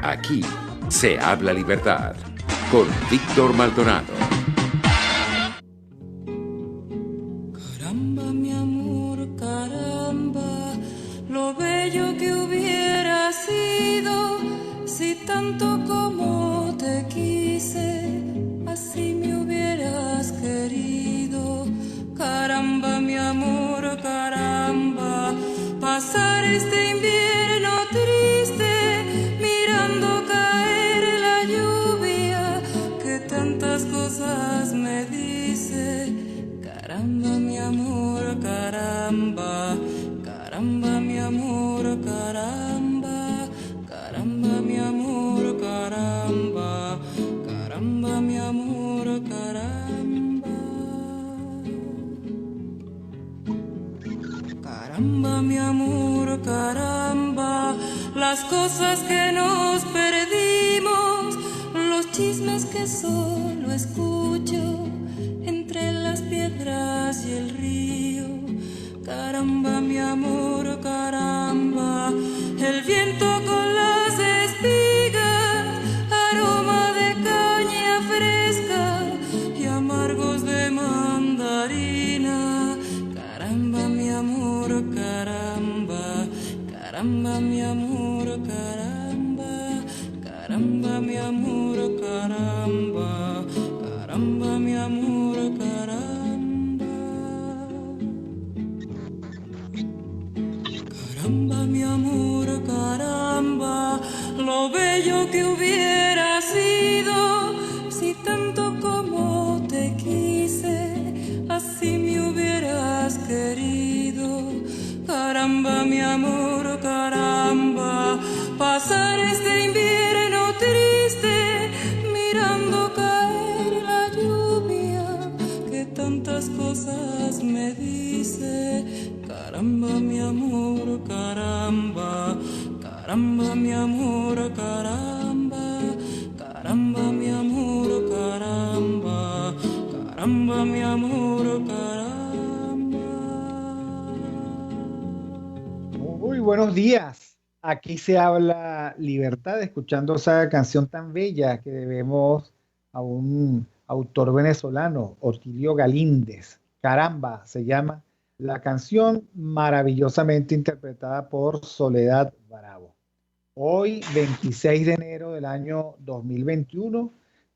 Aquí se habla libertad con Víctor Maldonado. Caramba, mi amor, caramba, lo bello que hubiera sido si tanto como te quise, así me hubieras querido. Caramba, mi amor, caramba, pasar este invierno triste mirando caer la lluvia que tantas cosas me dice. Caramba, mi amor, caramba, caramba, mi amor, caramba, caramba, mi amor, caramba, caramba, mi amor, caramba. Caramba, mi amor, caramba, las cosas que nos perdimos, los chismes que solo escucho entre las piedras y el río. Caramba, mi amor, caramba, el viento con las espigas, aroma de caña fresca y amargos de mandarina. Caramba, mi amor, caramba, caramba, mi amor, caramba, caramba, mi amor, caramba, caramba, mi amor, caramba. Caramba, mi amor, caramba, lo bello que hubiera sido si tanto como te quise, así me hubieras querido. Caramba, mi amor, caramba, pasar este invierno triste mirando caer la lluvia que tantas cosas me dice. Caramba, mi amor, caramba, caramba, mi amor, caramba, caramba, mi amor, caramba, caramba, mi amor, caramba. Muy buenos días. Aquí se habla libertad, escuchando esa canción tan bella que debemos a un autor venezolano, Otilio Galíndez. Caramba, se llama la canción, maravillosamente interpretada por Soledad Bravo. Hoy, 26 de enero del año 2021,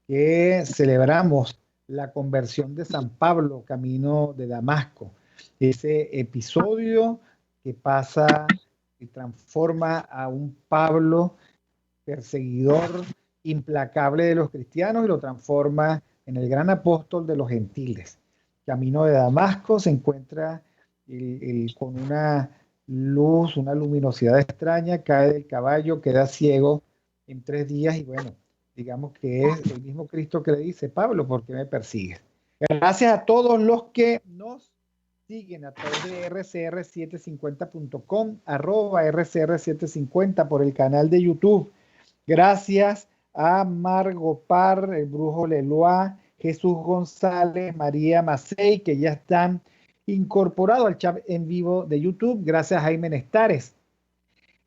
que celebramos la conversión de San Pablo, camino de Damasco. Ese episodio que pasa y transforma a un Pablo perseguidor implacable de los cristianos y lo transforma en el gran apóstol de los gentiles. Camino de Damasco se encuentra con una luz, una luminosidad extraña, cae del caballo, queda ciego en 3 días y bueno, digamos que es el mismo Cristo que le dice: Pablo, ¿por qué me persigues? Gracias a todos los que nos siguen a través de rcr750.com, @rcr750 por el canal de YouTube. Gracias a Margo Par, el Brujo Lelois, Jesús González, María Macei, que ya están incorporados al chat en vivo de YouTube. Gracias a Jaime Nestares.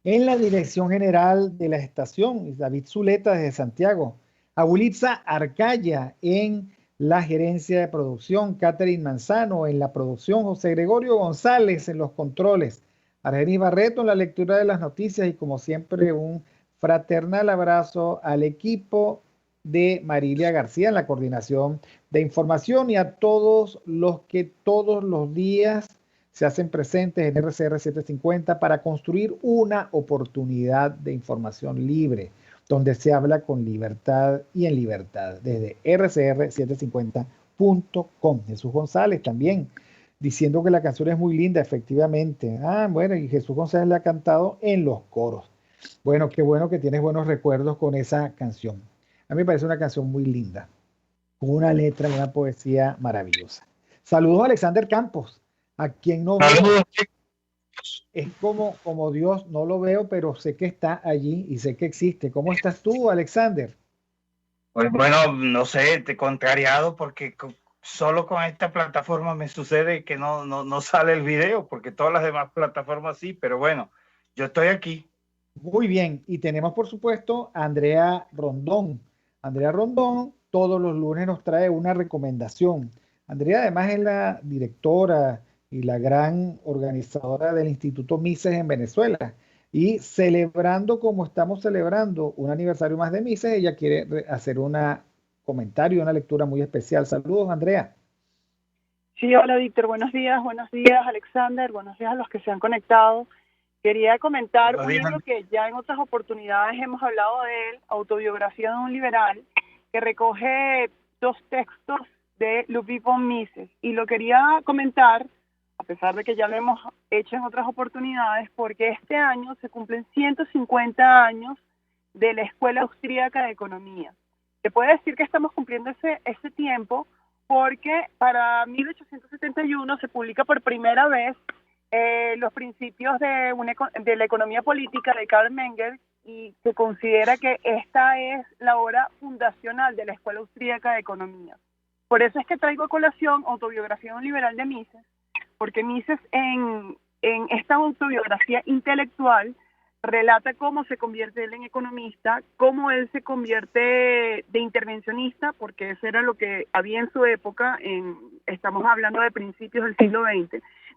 En la dirección general de la estación, David Zuleta desde Santiago. A Ulitza Arcaya en la gerencia de producción, Catherine Manzano en la producción, José Gregorio González en los controles, Argenis Barreto en la lectura de las noticias y como siempre un fraternal abrazo al equipo de Marilia García en la coordinación de información y a todos los que todos los días se hacen presentes en RCR 750 para construir una oportunidad de información libre, donde se habla con libertad y en libertad, desde rcr750.com. Jesús González también diciendo que la canción es muy linda, efectivamente. Bueno, y Jesús González la ha cantado en los coros. Bueno, qué bueno que tienes buenos recuerdos con esa canción. A mí me parece una canción muy linda, con una letra, una poesía maravillosa. Saludos a Alexander Campos, a quien no veo. Es como Dios, no lo veo, pero sé que está allí y sé que existe. ¿Cómo estás tú, Alexander? Pues bueno, no sé, te contrariado porque solo con esta plataforma me sucede que no sale el video, porque todas las demás plataformas sí, pero bueno, yo estoy aquí. Muy bien, y tenemos por supuesto a Andrea Rondón. Andrea Rondón todos los lunes nos trae una recomendación. Andrea además es la directora y la gran organizadora del Instituto Mises en Venezuela. Y celebrando como estamos celebrando un aniversario más de Mises, ella quiere hacer un comentario, una lectura muy especial. Saludos, Andrea. Sí, hola Víctor, buenos días Alexander, buenos días a los que se han conectado. Quería comentar Buenos un días. libro que ya en otras oportunidades hemos hablado de él, Autobiografía de un liberal, que recoge dos textos de Ludwig von Mises. Y lo quería comentar, a pesar de que ya lo hemos hecho en otras oportunidades, porque este año se cumplen 150 años de la Escuela Austríaca de Economía. Se puede decir que estamos cumpliendo ese tiempo porque para 1871 se publica por primera vez los principios de la economía política de Karl Menger, y se considera que esta es la obra fundacional de la Escuela Austríaca de Economía. Por eso es que traigo a colación Autobiografía de un liberal de Mises, porque Mises en esta autobiografía intelectual relata cómo se convierte él en economista, cómo él se convierte de intervencionista, porque eso era lo que había en su época, estamos hablando de principios del siglo XX,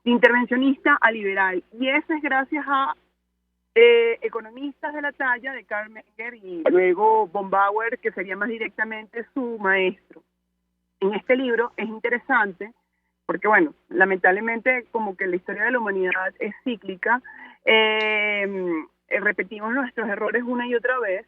de intervencionista a liberal. Y eso es gracias a economistas de la talla de Karl Menger y luego von Bauer, que sería más directamente su maestro. En este libro es interesante porque, bueno, lamentablemente como que la historia de la humanidad es cíclica, repetimos nuestros errores una y otra vez.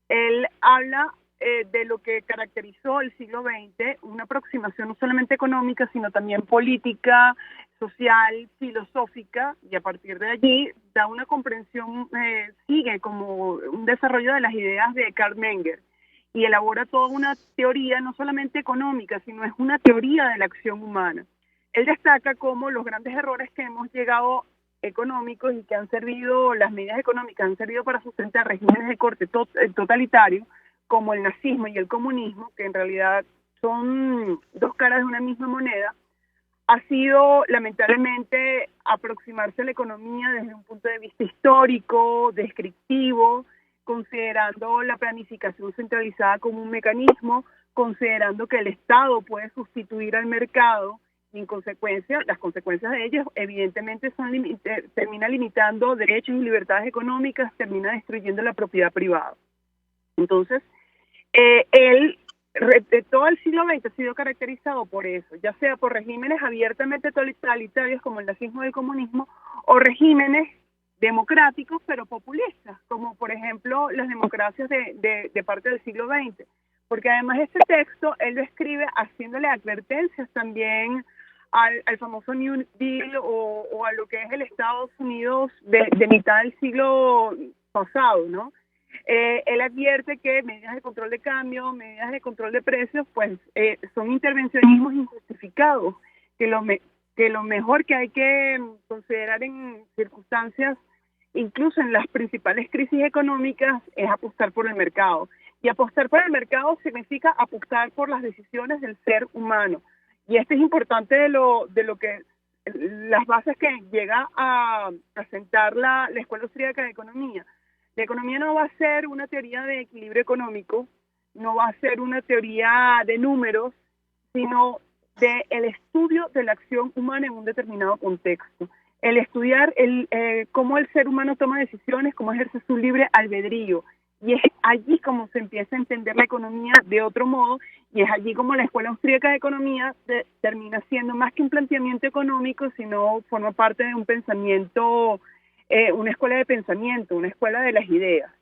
Él habla de lo que caracterizó el siglo XX, una aproximación no solamente económica, sino también política, social, filosófica, y a partir de allí da una comprensión, sigue como un desarrollo de las ideas de Karl Menger, y elabora toda una teoría no solamente económica, sino es una teoría de la acción humana. Él destaca cómo los grandes errores que hemos llegado económicos y que han servido, las medidas económicas han servido para sustentar regímenes de corte totalitario, como el nazismo y el comunismo, que en realidad son dos caras de una misma moneda, ha sido lamentablemente aproximarse a la economía desde un punto de vista histórico, descriptivo, considerando la planificación centralizada como un mecanismo, considerando que el Estado puede sustituir al mercado, y en consecuencia, las consecuencias de ello evidentemente termina limitando derechos y libertades económicas, termina destruyendo la propiedad privada. Entonces, todo el siglo XX ha sido caracterizado por eso, ya sea por regímenes abiertamente totalitarios como el nazismo y el comunismo, o regímenes democráticos pero populistas, como por ejemplo las democracias de parte del siglo XX. Porque además este texto, él lo escribe haciéndole advertencias también al famoso New Deal o a lo que es el Estados Unidos de mitad del siglo pasado, ¿no? Él advierte que medidas de control de cambio, medidas de control de precios, pues son intervencionismos injustificados, que lo mejor que hay que considerar en circunstancias, incluso en las principales crisis económicas, es apostar por el mercado. Y apostar por el mercado significa apostar por las decisiones del ser humano. Y esto es importante de lo que las bases que llega a sentar la Escuela Austríaca de Economía. La economía no va a ser una teoría de equilibrio económico, no va a ser una teoría de números, sino el estudio de la acción humana en un determinado contexto. El estudiar cómo el ser humano toma decisiones, cómo ejerce su libre albedrío. Y es allí como se empieza a entender la economía de otro modo, y es allí como la Escuela Austríaca de Economía termina siendo más que un planteamiento económico, sino forma parte de un pensamiento, una escuela de pensamiento, una escuela de las ideas.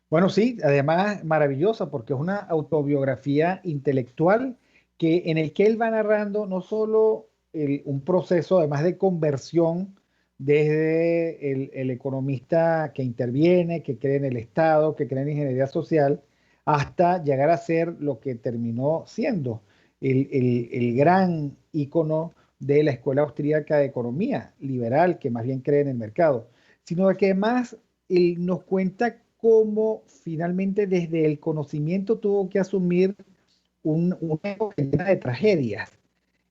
Bueno, sí, además maravillosa porque es una autobiografía intelectual en el que él va narrando no solo un proceso además de conversión desde el economista que interviene, que cree en el Estado, que cree en ingeniería social, hasta llegar a ser lo que terminó siendo el gran ícono de la Escuela Austríaca de Economía, liberal, que más bien cree en el mercado, sino que además él nos cuenta cómo finalmente desde el conocimiento tuvo que asumir una época llena de tragedias.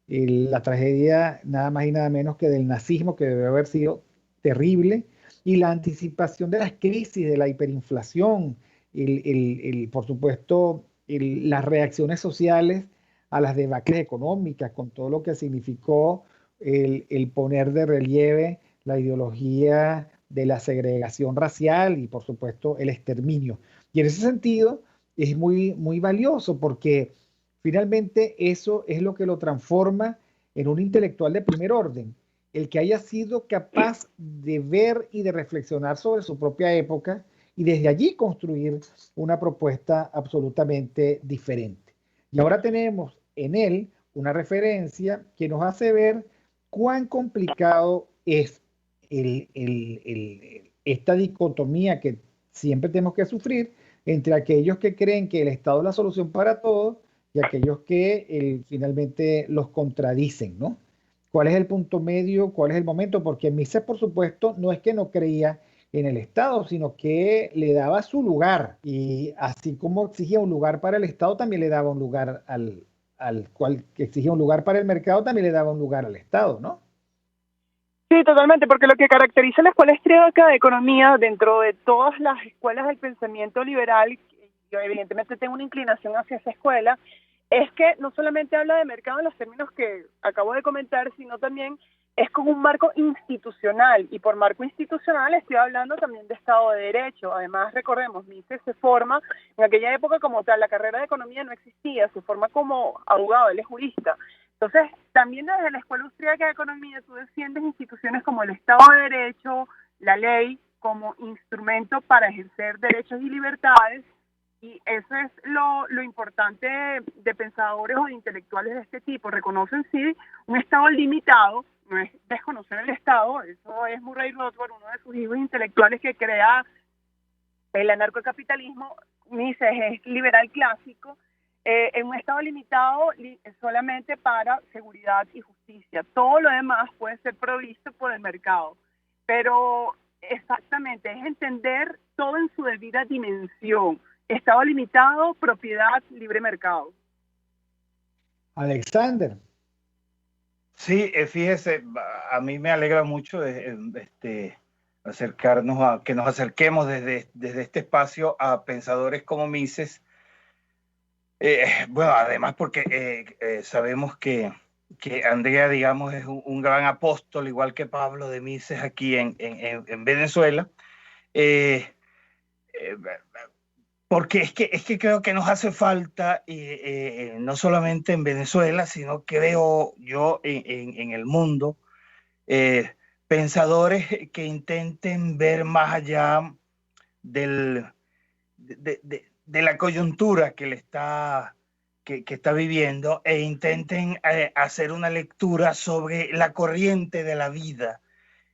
La tragedia nada más y nada menos que del nazismo, que debe haber sido terrible, y la anticipación de las crisis, de la hiperinflación, por supuesto, las reacciones sociales a las debacles económicas, con todo lo que significó el poner de relieve la ideología de la segregación racial y, por supuesto, el exterminio. Y en ese sentido es muy, muy valioso porque finalmente eso es lo que lo transforma en un intelectual de primer orden, el que haya sido capaz de ver y de reflexionar sobre su propia época y desde allí construir una propuesta absolutamente diferente. Y ahora tenemos en él una referencia que nos hace ver cuán complicado es esta dicotomía que siempre tenemos que sufrir entre aquellos que creen que el Estado es la solución para todo y aquellos que finalmente los contradicen, ¿no? ¿Cuál es el punto medio? ¿Cuál es el momento? Porque Mises, por supuesto, no es que no creía en el Estado, sino que le daba su lugar. Y así como exigía un lugar para el Estado, también le daba un lugar al cual que exigía un lugar para el mercado, también le daba un lugar al Estado, ¿no? Sí, totalmente, porque lo que caracteriza la Escuela Austríaca de Economía dentro de todas las escuelas del pensamiento liberal, yo evidentemente tengo una inclinación hacia esa escuela, es que no solamente habla de mercado en los términos que acabo de comentar, sino también es con un marco institucional, y por marco institucional estoy hablando también de Estado de Derecho. Además, recordemos, Mises se forma, en aquella época como tal, la carrera de Economía no existía, se forma como abogado, él es jurista. Entonces, también desde la Escuela Austríaca de Economía tú defiendes instituciones como el Estado de Derecho, la ley, como instrumento para ejercer derechos y libertades, y eso es lo importante de pensadores o de intelectuales de este tipo. Reconocen, sí, un Estado limitado, no es desconocer el Estado, eso es Murray Rothbard, uno de sus hijos intelectuales que crea el anarcocapitalismo. Mises es liberal clásico, en un Estado limitado solamente para seguridad y justicia. Todo lo demás puede ser provisto por el mercado, pero exactamente es entender todo en su debida dimensión. Estado limitado, propiedad, libre mercado. Alexander. Sí, fíjese, a mí me alegra mucho acercarnos que nos acerquemos desde este espacio a pensadores como Mises. Bueno, además porque sabemos que Andrea, digamos, es un gran apóstol, igual que Pablo de Mises aquí en Venezuela. Porque es que creo que nos hace falta, no solamente en Venezuela, sino que veo yo en el mundo, pensadores que intenten ver más allá de la coyuntura que está viviendo, e intenten hacer una lectura sobre la corriente de la vida,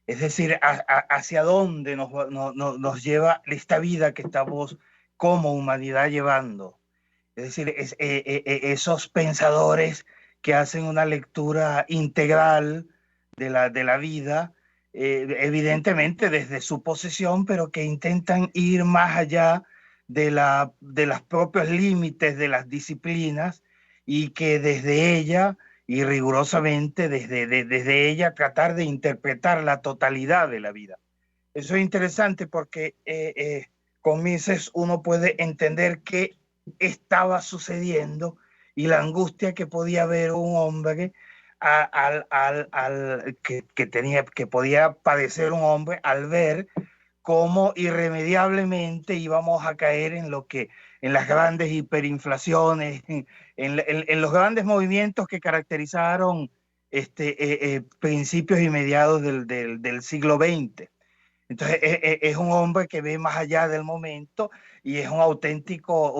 es decir, hacia dónde nos lleva esta vida que estamos como humanidad llevando. Es decir, esos pensadores que hacen una lectura integral de la vida, evidentemente desde su posición, pero que intentan ir más allá de los propios límites de las disciplinas, y que desde ella, y rigurosamente desde ella, tratar de interpretar la totalidad de la vida. Eso es interesante porque con Mises uno puede entender qué estaba sucediendo y la angustia que podía haber un hombre que podía padecer un hombre al ver cómo irremediablemente íbamos a caer en las grandes hiperinflaciones, en los grandes movimientos que caracterizaron principios y mediados del siglo XX. Entonces es un hombre que ve más allá del momento, y es un auténtico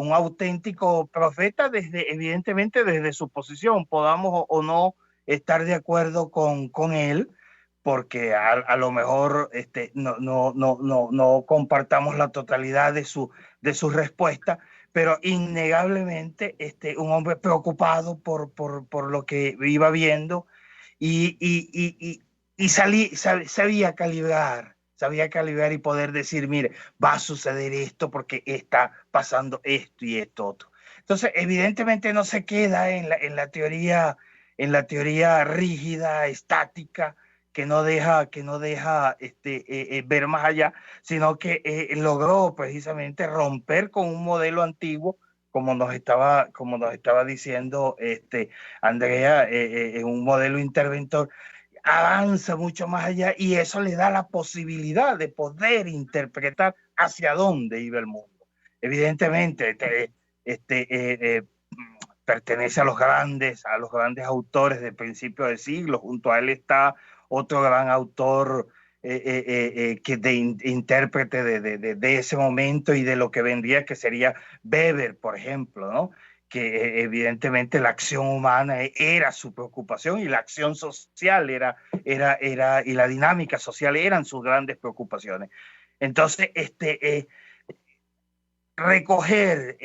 profeta, evidentemente desde su posición, podamos o no estar de acuerdo con él, porque a lo mejor no compartamos la totalidad de su respuesta, pero innegablemente un hombre preocupado por lo que iba viendo, y sabía calibrar y poder decir, mire, va a suceder esto porque está pasando esto y esto otro. Entonces, evidentemente no se queda en la teoría rígida, estática, que no deja ver más allá, sino que logró precisamente romper con un modelo antiguo, como nos estaba diciendo Andrea, un modelo interventor. Avanza mucho más allá y eso le da la posibilidad de poder interpretar hacia dónde iba el mundo. Evidentemente, pertenece a los grandes autores de principio del siglo. Junto a él está otro gran autor intérprete de ese momento y de lo que vendría, que sería Weber, por ejemplo, ¿no? Que evidentemente la acción humana era su preocupación y la acción social y la dinámica social eran sus grandes preocupaciones. Entonces, recoger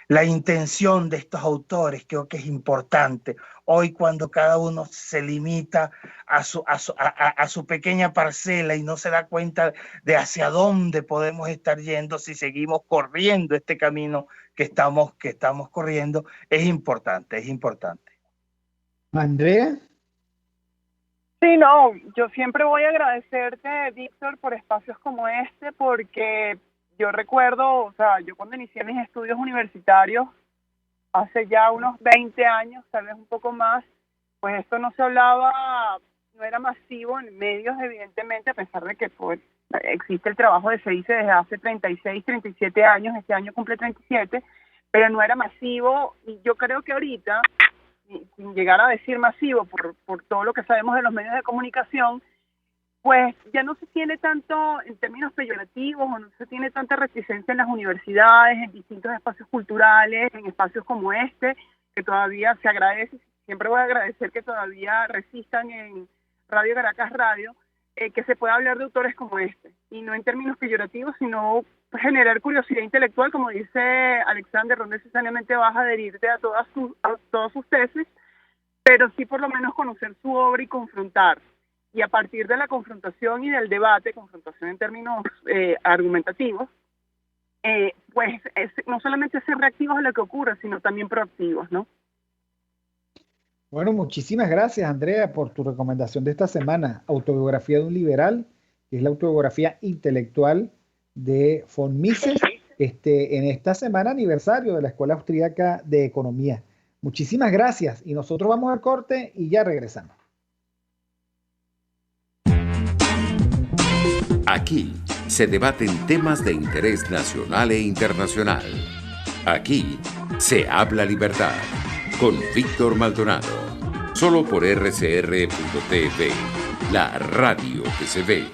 la intención de estos autores creo que es importante. Hoy, cuando cada uno se limita a su pequeña parcela y no se da cuenta de hacia dónde podemos estar yendo si seguimos corriendo este camino que estamos corriendo, es importante. Andrea. Sí, no, yo siempre voy a agradecerte, Víctor, por espacios como este, porque yo recuerdo, o sea, yo cuando inicié mis estudios universitarios, hace ya unos 20 años, tal vez un poco más, pues esto no se hablaba, no era masivo en medios, evidentemente, a pesar de que pues, existe el trabajo de CEICE desde hace 36, 37 años, este año cumple 37, pero no era masivo, y yo creo que ahorita, sin llegar a decir masivo por todo lo que sabemos de los medios de comunicación, pues ya no se tiene tanto en términos peyorativos o no se tiene tanta reticencia en las universidades, en distintos espacios culturales, en espacios como este, que todavía se agradece. Siempre voy a agradecer que todavía resistan en Radio Caracas Radio, que se pueda hablar de autores como este, y no en términos peyorativos, sino generar curiosidad intelectual, como dice Alexander, no necesariamente vas a adherirte a todas sus tesis, pero sí por lo menos conocer su obra y confrontar. Y a partir de la confrontación y del debate, confrontación en términos argumentativos, pues no solamente ser reactivos a lo que ocurre, sino también proactivos, ¿no? Bueno, muchísimas gracias, Andrea, por tu recomendación de esta semana, Autobiografía de un liberal, que es la autobiografía intelectual de von Mises, en esta semana aniversario de la Escuela Austríaca de Economía. Muchísimas gracias y nosotros vamos al corte y ya regresamos. Aquí se debaten temas de interés nacional e internacional. Aquí se habla libertad con Víctor Maldonado. Solo por RCR.tv, la radio que se ve.